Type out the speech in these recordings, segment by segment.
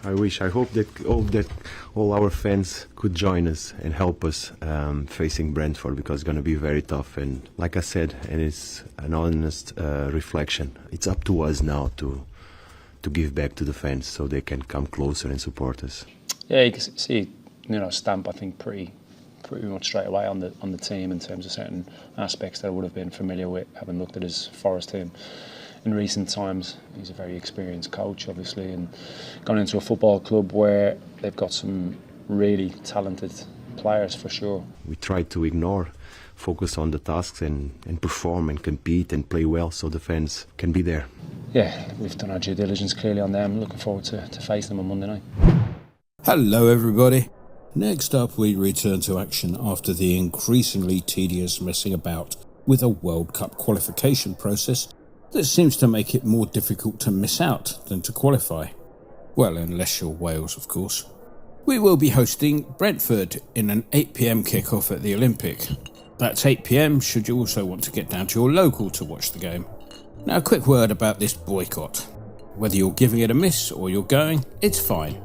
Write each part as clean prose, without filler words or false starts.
I hope that all our fans could join us and help us facing Brentford, because it's going to be very tough. And like I said, and it's an honest reflection, it's up to us now to give back to the fans so they can come closer and support us. Yeah, you can see, stamp, I think, pretty much straight away on the team in terms of certain aspects that I would have been familiar with, having looked at his Forest team in recent times. He's a very experienced coach, obviously, and gone into a football club where they've got some really talented players for sure. We try to focus on the tasks and perform and compete and play well so the fans can be there. Yeah, we've done our due diligence clearly on them. Looking forward to facing them on Monday night. Hello everybody. Next up, we return to action after the increasingly tedious messing about with a World Cup qualification process that seems to make it more difficult to miss out than to qualify. Well, unless you're Wales, of course. We will be hosting Brentford in an 8 p.m. kickoff at the Olympic. That's 8 p.m. should you also want to get down to your local to watch the game. Now, a quick word about this boycott. Whether you're giving it a miss or you're going, it's fine.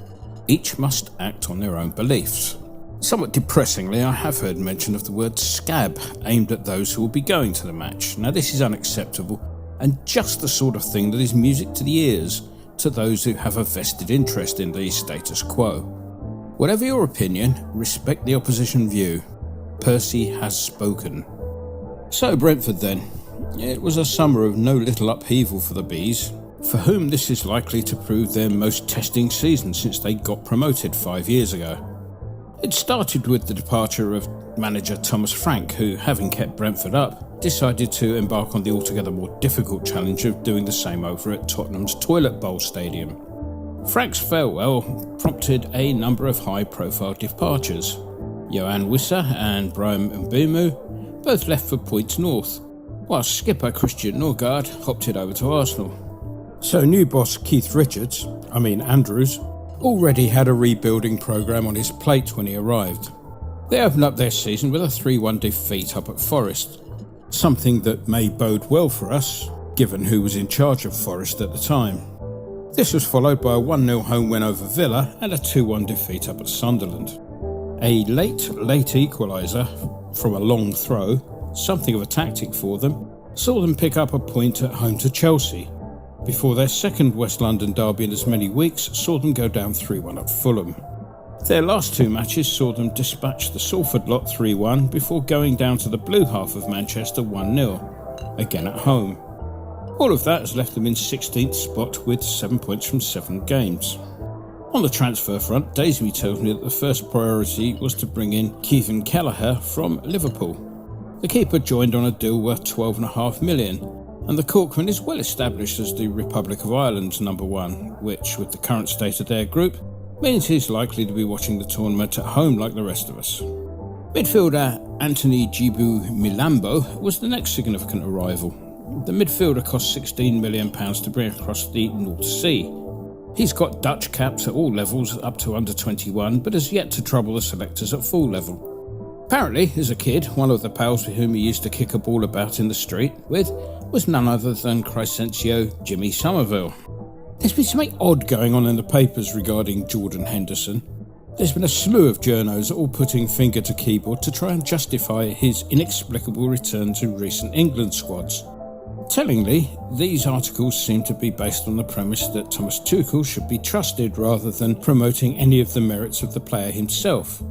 Each must act on their own beliefs. Somewhat depressingly, I have heard mention of the word scab aimed at those who will be going to the match. Now, this is unacceptable and just the sort of thing that is music to the ears to those who have a vested interest in the status quo. Whatever your opinion, respect the opposition view. Percy has spoken. So Brentford then. It was a summer of no little upheaval for the Bees, for whom this is likely to prove their most testing season since they got promoted 5 years ago. It started with the departure of manager Thomas Frank, who, having kept Brentford up, decided to embark on the altogether more difficult challenge of doing the same over at Tottenham's Toilet Bowl Stadium. Frank's farewell prompted a number of high-profile departures. Johan Wissa and Brian Mbeumo both left for Points North, while skipper Christian Norgard hopped it over to Arsenal. So new boss Keith Andrews, already had a rebuilding programme on his plate when he arrived. They opened up their season with a 3-1 defeat up at Forest, something that may bode well for us, given who was in charge of Forest at the time. This was followed by a 1-0 home win over Villa and a 2-1 defeat up at Sunderland. A late equaliser from a long throw, something of a tactic for them, saw them pick up a point at home to Chelsea, before their second West London derby in as many weeks saw them go down 3-1 at Fulham. Their last two matches saw them dispatch the Salford lot 3-1 before going down to the blue half of Manchester 1-0, again at home. All of that has left them in 16th spot with 7 points from 7 games. On the transfer front, Daisy tells me that the first priority was to bring in Kevin Kelleher from Liverpool. The keeper joined on a deal worth £12.5 million, and the Corkman is well established as the Republic of Ireland's number one, which, with the current state of their group, means he's likely to be watching the tournament at home like the rest of us. Midfielder Anthony Djibu Milambo was the next significant arrival. The midfielder cost £16 million to bring across the North Sea. He's got Dutch caps at all levels up to under 21, but has yet to trouble the selectors at full level. Apparently, as a kid, one of the pals with whom he used to kick a ball about in the street with was none other than Crescencio Jimmy Somerville. There's been something odd going on in the papers regarding Jordan Henderson. There's been a slew of journos all putting finger to keyboard to try and justify his inexplicable return to recent England squads. Tellingly, these articles seem to be based on the premise that Thomas Tuchel should be trusted rather than promoting any of the merits of the player himself,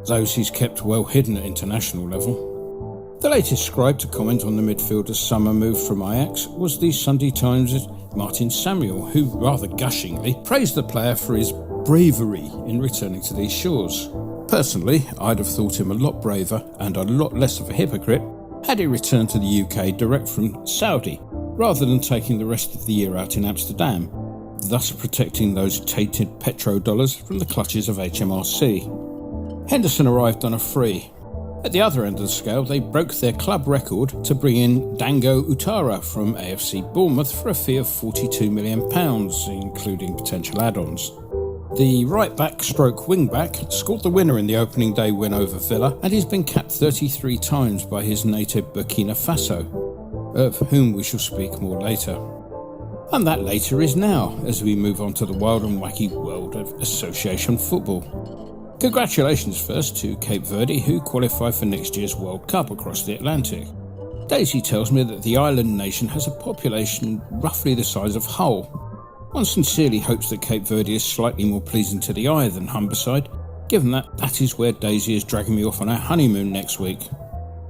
those he's kept well hidden at international level. The latest scribe to comment on the midfielder's summer move from Ajax was the Sunday Times' Martin Samuel, who rather gushingly praised the player for his bravery in returning to these shores. Personally, I'd have thought him a lot braver and a lot less of a hypocrite had he returned to the UK direct from Saudi, rather than taking the rest of the year out in Amsterdam, thus protecting those tainted petrodollars from the clutches of HMRC. Henderson arrived on a free. At the other end of the scale, they broke their club record to bring in Dango Utara from AFC Bournemouth for a fee of £42 million, including potential add-ons. The right-back stroke wing-back scored the winner in the opening day win over Villa, and he's been capped 33 times by his native Burkina Faso, of whom we shall speak more later. And that later is now, as we move on to the wild and wacky world of association football. Congratulations first to Cape Verde, who qualify for next year's World Cup across the Atlantic. Daisy tells me that the island nation has a population roughly the size of Hull. One sincerely hopes that Cape Verde is slightly more pleasing to the eye than Humberside, given that that is where Daisy is dragging me off on our honeymoon next week.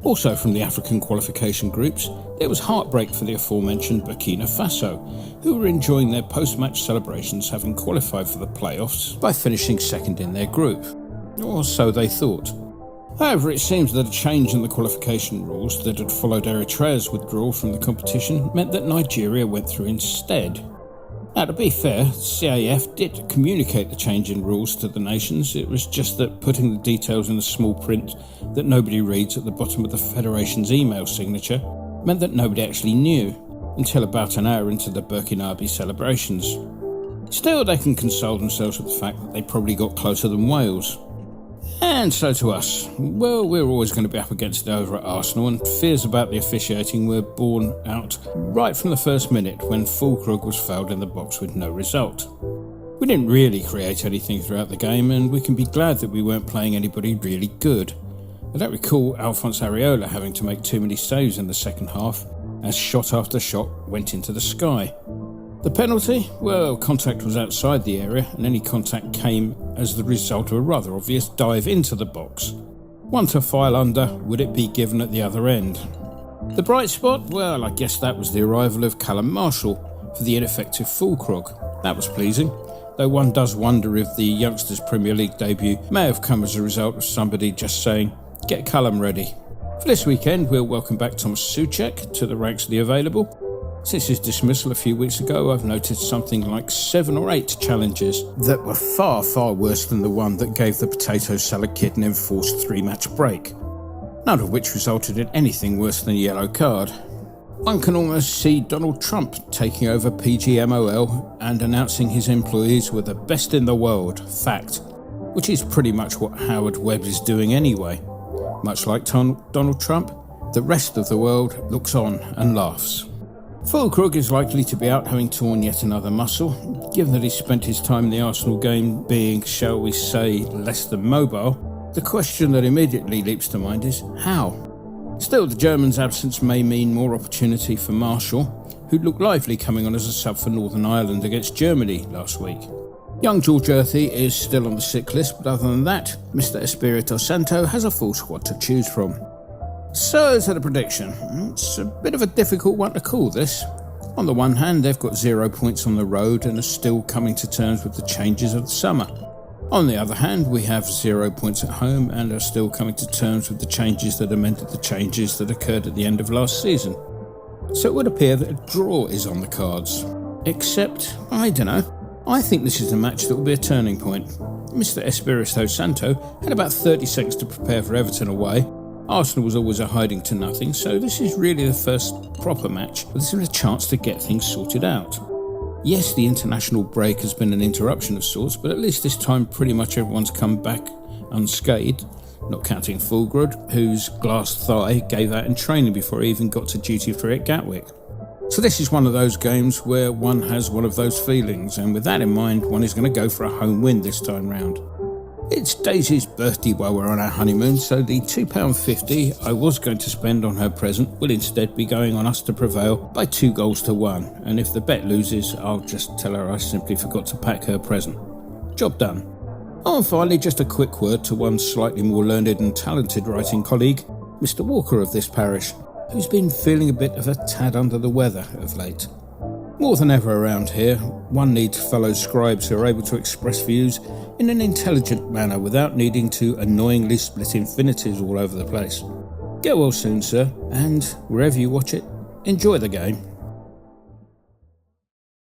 Also from the African qualification groups, there was heartbreak for the aforementioned Burkina Faso, who were enjoying their post-match celebrations having qualified for the playoffs by finishing second in their group. Or so they thought. However, it seems that a change in the qualification rules that had followed Eritrea's withdrawal from the competition meant that Nigeria went through instead. Now, to be fair, CAF did communicate the change in rules to the nations. It was just that putting the details in the small print that nobody reads at the bottom of the Federation's email signature meant that nobody actually knew until about an hour into the Burkinabe celebrations. Still, they can console themselves with the fact that they probably got closer than Wales. And so to us. Well, we're always going to be up against it over at Arsenal, and fears about the officiating were borne out right from the first minute when Fulkrug was fouled in the box with no result. We didn't really create anything throughout the game, and we can be glad that we weren't playing anybody really good. I don't recall Alphonse Areola having to make too many saves in the second half, as shot after shot went into the sky. The penalty? Well, contact was outside the area, and any contact came as the result of a rather obvious dive into the box. One to file under, would it be given at the other end? The bright spot? Well, I guess that was the arrival of Callum Marshall for the ineffective Fulkrug. That was pleasing, though one does wonder if the youngster's Premier League debut may have come as a result of somebody just saying, "Get Callum ready." For this weekend, we'll welcome back Thomas Souček to the ranks of the available. Since his dismissal a few weeks ago, I've noticed something like 7 or 8 challenges that were far, far worse than the one that gave the potato salad kid an enforced 3-match break, none of which resulted in anything worse than a yellow card. One can almost see Donald Trump taking over PGMOL and announcing his employees were the best in the world, fact, which is pretty much what Howard Webb is doing anyway. Much like Donald Trump, the rest of the world looks on and laughs. Fulkrug is likely to be out having torn yet another muscle, given that he spent his time in the Arsenal game being, shall we say, less than mobile. The question that immediately leaps to mind is, how? Still, the German's absence may mean more opportunity for Marshall, who looked lively coming on as a sub for Northern Ireland against Germany last week. Young George Earthy is still on the sick list, but other than that, Mr. Espirito Santo has a full squad to choose from. So, to the prediction. It's a bit of a difficult one to call this. On the one hand, they've got 0 points on the road and are still coming to terms with the changes of the summer. On the other hand, we have 0 points at home and are still coming to terms with the changes that amended the changes that occurred at the end of last season. So it would appear that a draw is on the cards. Except, I don't know, I think this is a match that will be a turning point. Mr. Espirito Santo had about 30 seconds to prepare for Everton away. Arsenal was always a hiding to nothing, so this is really the first proper match where there's a chance to get things sorted out. Yes, the international break has been an interruption of sorts, but at least this time pretty much everyone's come back unscathed, not counting Fulkrug, whose glass thigh gave out in training before he even got to duty free at Gatwick. So this is one of those games where one has one of those feelings, and with that in mind, one is going to go for a home win this time round. It's Daisy's birthday while we're on our honeymoon, so the £2.50 I was going to spend on her present will instead be going on us to prevail by 2-1, and if the bet loses, I'll just tell her I simply forgot to pack her present. Job done. Oh, and finally, just a quick word to one slightly more learned and talented writing colleague, Mr. Walker of this parish, who's been feeling a bit of a tad under the weather of late. More than ever around here, one needs fellow scribes who are able to express views in an intelligent manner without needing to annoyingly split infinitives all over the place. Get well soon, sir, and wherever you watch it, enjoy the game.